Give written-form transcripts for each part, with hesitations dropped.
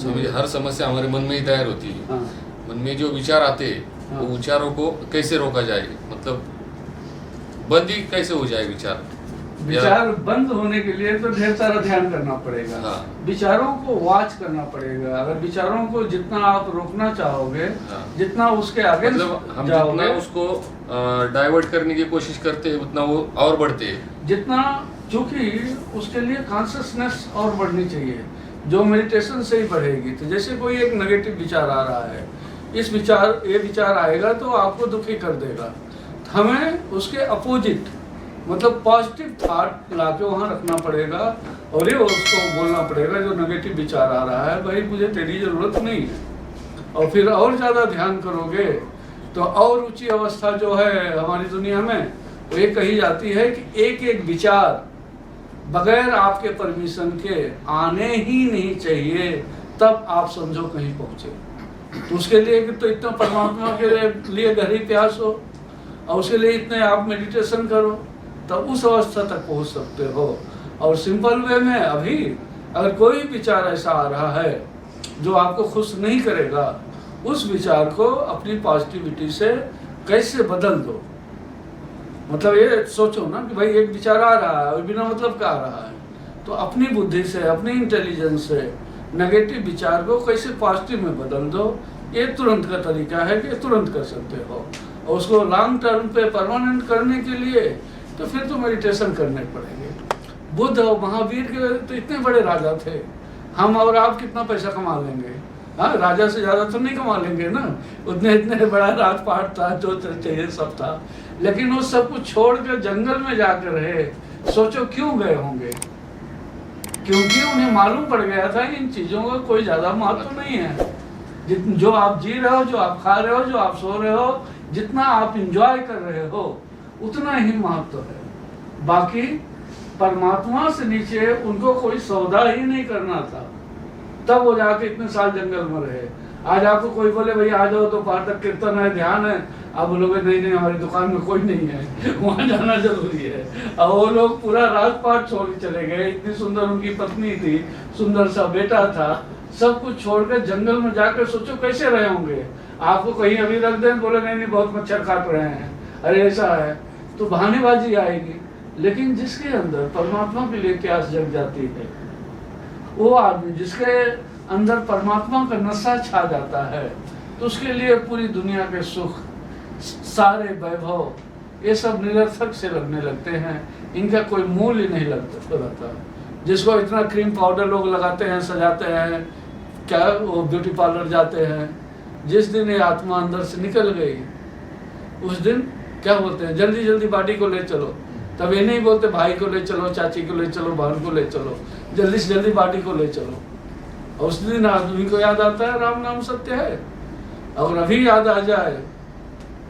समझिए हर समस्या हमारे मन में ही दायर होती है। हाँ। मन में जो विचार आते हैं हाँ। वो विचारों को कैसे रोका जाए, मतलब बंद ही कैसे हो जाए विचार? विचार बंद होने के लिए तो ढेर सारा ध्यान करना पड़ेगा। हाँ। विचारों को वॉच करना पड़ेगा। अगर विचारों को जितना आप रोकना चाहोगे, हाँ। जितना उसके आगे मतलब हम जाओगे, जितना उसको डाइवर्ट करने की कोशिश करते हैं उतना वो और बढ़ते हैं। जितना, चूंकि उसके लिए कॉन्शियसनेस और बढ़नी चाहिए, जो मेडिटेशन से ही बढ़ेगी। तो जैसे कोई एक नेगेटिव विचार आ रहा है, ये विचार आएगा तो आपको दुखी कर देगा। हमें उसके अपोजिट, मतलब पॉजिटिव थॉट लाके वहाँ रखना पड़ेगा और ये उसको बोलना पड़ेगा जो नेगेटिव विचार आ रहा है, भाई मुझे तेरी ज़रूरत नहीं है। और फिर और ज़्यादा ध्यान करोगे तो और ऊंची अवस्था जो है हमारी दुनिया में, वो ये कही जाती है कि एक एक विचार बगैर आपके परमिशन के आने ही नहीं चाहिए, तब आप समझो कहीं पहुँचे। तो उसके लिए तो इतना परमात्मा के लिए गहरी प्यास हो और उसके लिए इतने आप मेडिटेशन करो, तब उस अवस्था तक पहुंच सकते हो। और सिंपल वे में अभी अगर कोई विचार ऐसा आ रहा है जो आपको खुश नहीं करेगा, उस विचार को अपनी पॉजिटिविटी से कैसे बदल दो। मतलब ये सोचो ना कि भाई एक विचार आ रहा है और बिना मतलब का आ रहा है, तो अपनी बुद्धि से, अपनी इंटेलिजेंस से नेगेटिव विचार को कैसे पॉजिटिव में बदल दो। ये तुरंत का तरीका है कि तुरंत कर सकते हो। और उसको लॉन्ग टर्म पे परमानेंट करने के लिए तो फिर तो मेडिटेशन करने पड़ेंगे। बुद्ध और महावीर के तो इतने बड़े राजा थे, हम और आप कितना पैसा कमा लेंगे? हाँ, राजा से ज़्यादा तो नहीं कमा लेंगे ना। उतने इतने बड़ा राजपाट था, जो चाहिए सब था, लेकिन वो सब कुछ छोड़ कर जंगल में जाकर रहे। सोचो क्यों गए होंगे? क्योंकि उन्हें मालूम पड़ गया था इन चीज़ों का कोई ज़्यादा महत्व नहीं है। जो आप जी रहे हो, जो आप खा रहे हो, जो आप सो रहे हो, जितना आप इंजॉय कर रहे हो, उतना ही महत्व है। बाकी परमात्मा से नीचे उनको कोई सौदा ही नहीं करना था, तब वो जाके इतने साल जंगल में रहे। आज आपको कोई बोले भाई आ जाओ, दोपहर तक कीर्तन है, ध्यान है, आप बोलोगे नहीं नहीं हमारी दुकान में कोई नहीं है, वहाँ जाना जरूरी है। और वो लोग पूरा राजपाट छोड़ के चले गए। इतनी सुंदर उनकी पत्नी थी, सुंदर सा बेटा था, सब कुछ छोड़कर जंगल में जाकर सोचो कैसे रहे होंगे। आपको कहीं अभी रख दें, बोले नहीं नहीं बहुत मच्छर काट रहे हैं, अरे ऐसा है, तो बहानेबाजी आएगी। लेकिन जिसके अंदर परमात्मा के लिए प्यास जग जाती है, वो आदमी जिसके अंदर परमात्मा का नशा छा जाता है, तो उसके लिए पूरी दुनिया के सुख, सारे वैभव, ये सब निरर्थक से लगने लगते हैं। इनका कोई मूल्य नहीं लगता। जिसको इतना क्रीम पाउडर लोग लगाते हैं, सजाते हैं, क्या वो ब्यूटी पार्लर जाते हैं, जिस दिन ये आत्मा अंदर से निकल गई, उस दिन क्या बोलते हैं, जल्दी जल्दी बॉडी को ले चलो। तब ये नहीं बोलते भाई को ले चलो, चाची को ले चलो, बहन को ले चलो, जल्दी से जल्दी बॉडी को ले चलो। और उस दिन आदमी को याद आता है राम नाम सत्य है। अगर अभी याद आ जाए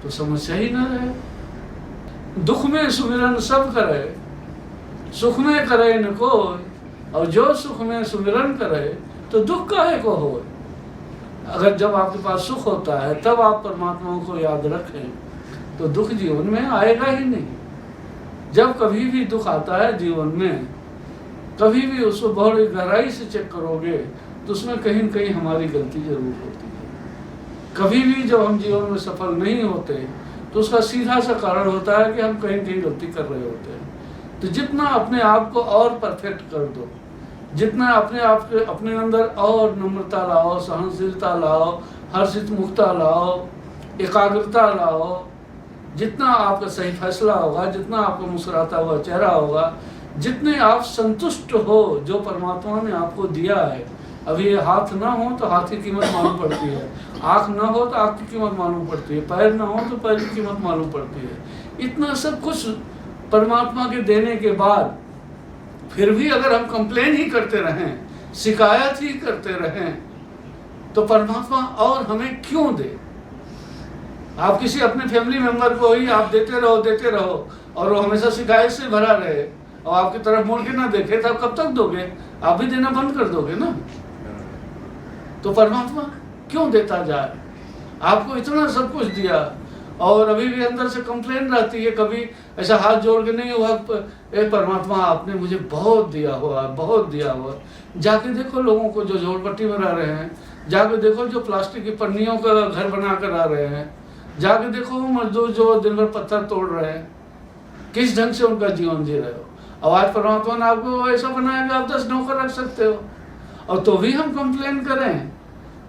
तो समस्या ही ना रहे। दुख में सुमिरन सब करे, सुख में करे न कोई, और जो सुख में सुमिरन करे तो दुख काहे को हो। अगर जब आपके पास सुख होता है तब आप परमात्मा को याद रखें तो दुख जीवन में आएगा ही नहीं। जब कभी भी दुख आता है जीवन में, कभी भी उसको बहुत गहराई से चेक करोगे तो उसमें कहीं न कहीं हमारी गलती जरूर होती है। कभी भी जब हम जीवन में सफल नहीं होते तो उसका सीधा सा कारण होता है कि हम कहीं न कहीं गलती कर रहे होते हैं। तो जितना अपने आप को और परफेक्ट कर दो, जितना अपने आप के अपने अंदर और नम्रता लाओ, सहनशीलता लाओ, हर्षित मुक्ता लाओ, एकाग्रता लाओ, जितना आपका सही फैसला होगा, जितना आपका मुस्कुराता हुआ चेहरा होगा, जितने आप संतुष्ट हो जो परमात्मा ने आपको दिया है। अभी ये हाथ ना हो तो हाथ की कीमत मालूम पड़ती है, आँख ना हो तो आँख की कीमत मालूम पड़ती है, पैर ना हो तो पैर की कीमत मालूम पड़ती है। इतना सब कुछ परमात्मा के देने के बाद फिर भी अगर हम कंप्लेन ही करते रहें, शिकायत ही करते रहें, तो परमात्मा और हमें क्यों दे। आप किसी अपने फैमिली मेंबर को ही आप देते रहो और वो हमेशा शिकायत से भरा रहे और आपकी तरफ मुड़ के ना देखे, तो आप कब तक दोगे? आप भी देना बंद कर दोगे ना। तो परमात्मा क्यों देता जाए? आपको इतना सब कुछ दिया और अभी भी अंदर से कंप्लेन रहती है, कभी ऐसा हाथ जोड़ के नहीं हुआ, ए परमात्मा आपने मुझे बहुत दिया हुआ, बहुत दिया हुआ। जाके देखो लोगों को जो झोपड़पट्टी में रह रहे हैं, जाके देखो जो प्लास्टिक की पन्नियों का घर बना कर आ रहे हैं, जाके देखो मजदूर जो दिन भर पत्थर तोड़ रहे हैं, किस ढंग से उनका जीवन जी रहे हो। और आज परमात्मा ने आपको ऐसा बनाया कि आप 10 नौकर रख सकते हो, और तो भी हम कंप्लेन करें,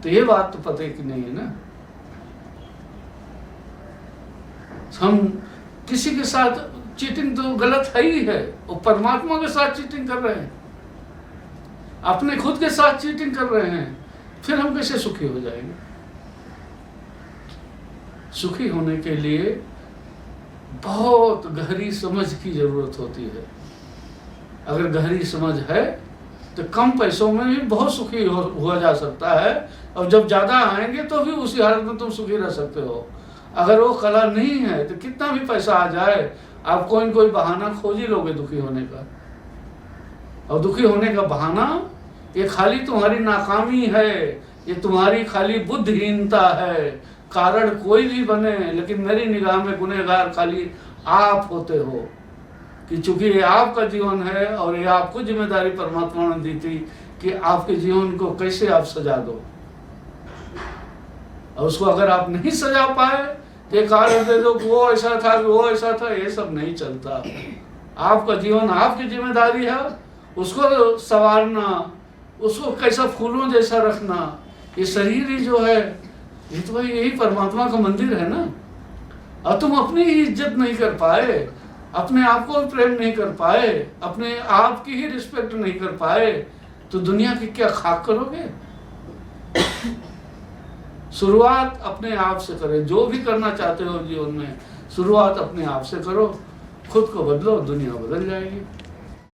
तो ये बात तो पता की नहीं है ना। हम किसी के साथ चीटिंग तो गलत है ही है, और परमात्मा के साथ चीटिंग कर रहे हैं, अपने खुद के साथ चीटिंग कर रहे हैं, फिर हम कैसे सुखी हो जाएंगे। सुखी होने के लिए बहुत गहरी समझ की जरूरत होती है। अगर गहरी समझ है तो कम पैसों में भी बहुत सुखी हुआ जा सकता है, और जब ज्यादा आएंगे तो भी उसी हालत में तुम सुखी रह सकते हो। अगर वो कला नहीं है तो कितना भी पैसा आ जाए, आप कोई न कोई बहाना खोज ही लोगे दुखी होने का। और दुखी होने का बहाना ये खाली तुम्हारी नाकामी है, ये तुम्हारी खाली बुद्धिहीनता है। कारण कोई भी बने, लेकिन मेरी निगाह में गुनहगार खाली आप होते हो, कि चूंकि ये आपका जीवन है और ये आपको जिम्मेदारी परमात्मा ने दी थी कि आपके जीवन को कैसे आप सजा दो। और उसको अगर आप नहीं सजा पाए तो कारण दे दो कि वो ऐसा था, वो ऐसा था, ये सब नहीं चलता। आपका जीवन आपकी जिम्मेदारी है, उसको संवारना, उसको कैसा फूलों जैसा रखना। ये शरीर ही जो है, ये तो भाई यही परमात्मा का मंदिर है ना। और तुम अपनी ही इज्जत नहीं कर पाए, अपने आप को प्रेम नहीं कर पाए, अपने आप की ही रिस्पेक्ट नहीं कर पाए, तो दुनिया की क्या खाक करोगे। शुरुआत अपने आप से करें। जो भी करना चाहते हो जीवन में, शुरुआत अपने आप से करो, खुद को बदलो, दुनिया बदल जाएगी।